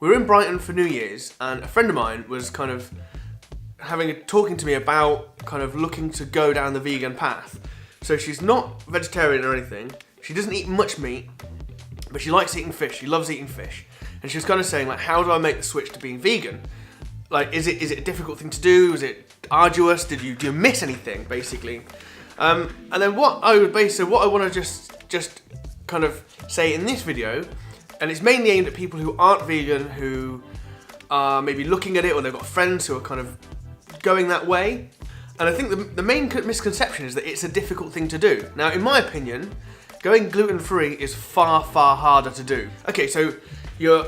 We were in Brighton for New Year's, and a friend of mine was kind of talking to me about kind of looking to go down the vegan path. So she's not vegetarian or anything. She doesn't eat much meat, but she likes eating fish. She loves eating fish. And she was kind of saying, like, how do I make the switch to being vegan? Like, is it a difficult thing to do? Is it arduous? Do you miss anything, basically? And then what I want to just kind of say in this video, and it's mainly aimed at people who aren't vegan, who are maybe looking at it, or they've got friends who are kind of going that way. And I think the main misconception is that it's a difficult thing to do. Now, in my opinion, going gluten-free is far, far harder to do. Okay, so you're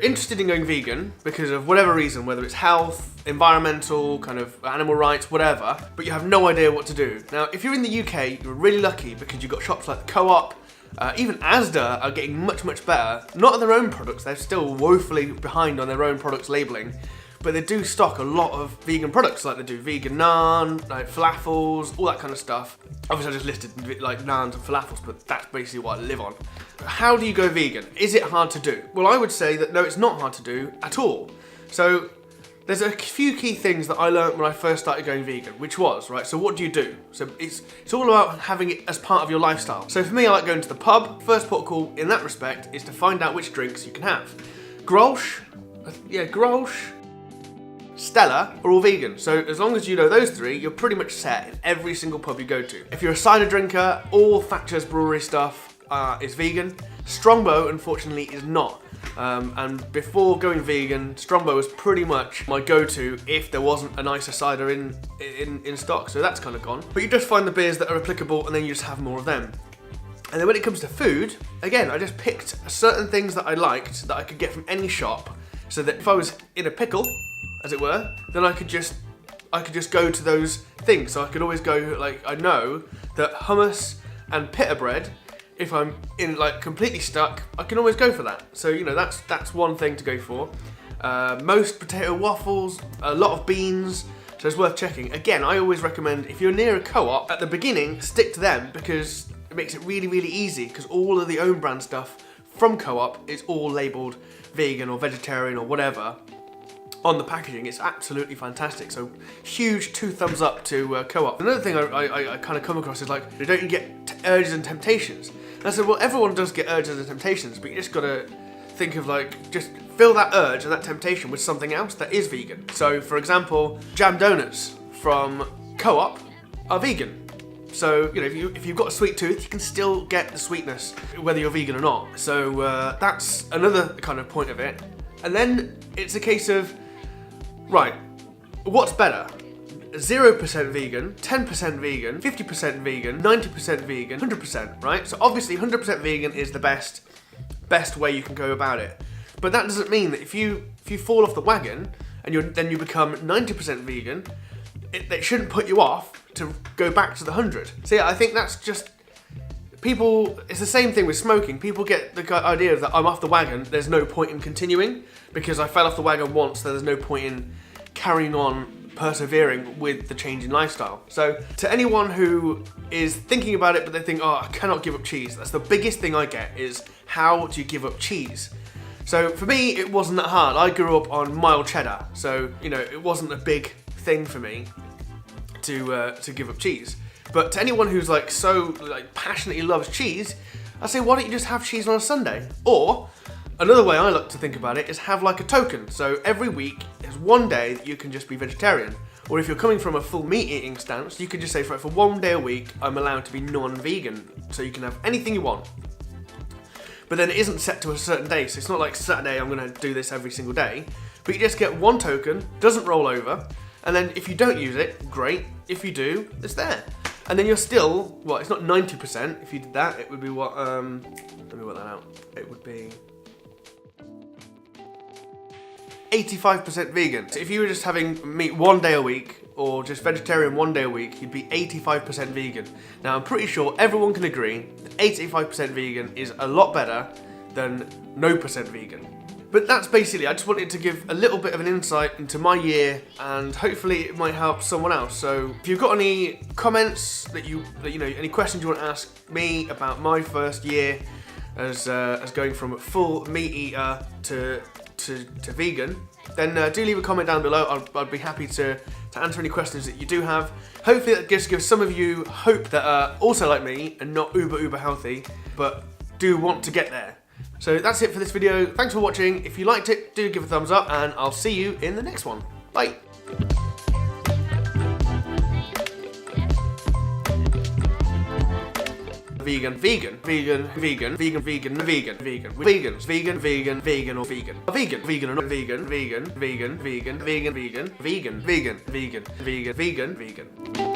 interested in going vegan because of whatever reason, whether it's health, environmental, kind of animal rights, whatever, but you have no idea what to do. Now, if you're in the UK, you're really lucky because you've got shops like the Co-op, even Asda are getting much, much better. Not on their own products, they're still woefully behind on their own products labelling, but they do stock a lot of vegan products, like they do vegan naan, like falafels, all that kind of stuff. Obviously I just listed like naans and falafels, but that's basically what I live on. How do you go vegan? Is it hard to do? Well, I would say that no, it's not hard to do at all. So there's a few key things that I learned when I first started going vegan, which was, right, so what do you do? So it's all about having it as part of your lifestyle. So for me, I like going to the pub. First port of call in that respect is to find out which drinks you can have. Grolsch, Stella are all vegan, so as long as you know those three, you're pretty much set in every single pub you go to. If you're a cider drinker, all Thatcher's Brewery stuff is vegan. Strongbow, unfortunately, is not. And before going vegan, Strongbow was pretty much my go-to if there wasn't a nicer cider in stock, so that's kind of gone. But you just find the beers that are applicable and then you just have more of them. And then when it comes to food, again, I just picked certain things that I liked that I could get from any shop, so that if I was in a pickle, as it were, then I could just go to those things. So I could always go, like, I know that hummus and pita bread, if I'm in like completely stuck, I can always go for that. So, you know, that's one thing to go for. Most potato waffles, a lot of beans, so it's worth checking. Again, I always recommend, if you're near a Co-op, at the beginning, stick to them because it makes it really, really easy, because all of the own brand stuff from Co-op is all labelled vegan or vegetarian or whatever on the packaging. It's absolutely fantastic. So huge 2 thumbs up to Co-op. Another thing I kind of come across is like, don't you get urges and temptations? And I said, well, everyone does get urges and temptations, but you just gotta think of like, just fill that urge and that temptation with something else that is vegan. So for example, jam donuts from Co-op are vegan. So, you know, if you've got a sweet tooth, you can still get the sweetness, whether you're vegan or not. So that's another kind of point of it. And then it's a case of, right, what's better? 0% vegan, 10% vegan, 50% vegan, 90% vegan, 100%, right? So obviously 100% vegan is the best way you can go about it. But that doesn't mean that if you fall off the wagon and then you become 90% vegan, it shouldn't put you off to go back to the 100. So yeah, I think that's just, people, it's the same thing with smoking. People get the idea that I'm off the wagon, there's no point in continuing, because I fell off the wagon once, so there's no point in carrying on, persevering with the change in lifestyle. So to anyone who is thinking about it, but they think, oh, I cannot give up cheese. That's the biggest thing I get is, how do you give up cheese? So for me, it wasn't that hard. I grew up on mild cheddar, so, you know, it wasn't a big thing for me to give up cheese. But to anyone who's like so like passionately loves cheese, I say, why don't you just have cheese on a Sunday? Or another way I like to think about it is have like a token. So every week there's one day that you can just be vegetarian. Or if you're coming from a full meat eating stance, you can just say, for one day a week, I'm allowed to be non-vegan. So you can have anything you want. But then it isn't set to a certain day. So it's not like Saturday, I'm gonna do this every single day. But you just get one token, doesn't roll over. And then if you don't use it, great. If you do, it's there. And then you're still, well, it's not 90%. If you did that, it would be what, let me work that out. It would be 85% vegan. So if you were just having meat one day a week, or just vegetarian one day a week, you'd be 85% vegan. Now, I'm pretty sure everyone can agree that 85% vegan is a lot better than no percent vegan. But that's basically, I just wanted to give a little bit of an insight into my year, and hopefully it might help someone else. So if you've got any comments that you know, any questions you want to ask me about my first year as going from a full meat eater to to vegan, then do leave a comment down below. I'd be happy to answer any questions that you do have. Hopefully that just gives some of you hope that are also like me and not uber healthy, but do want to get there. So that's it for this video. Thanks for watching. If you liked it, do give a thumbs up, and I'll see you in the next one. Bye. Vegan, vegan, vegan, vegan, vegan, vegan, vegan, vegan, vegans, vegan, vegan, vegan, or vegan, vegan, vegan, or not vegan, vegan, vegan, vegan, vegan, vegan, vegan, vegan, vegan, vegan, vegan, vegan.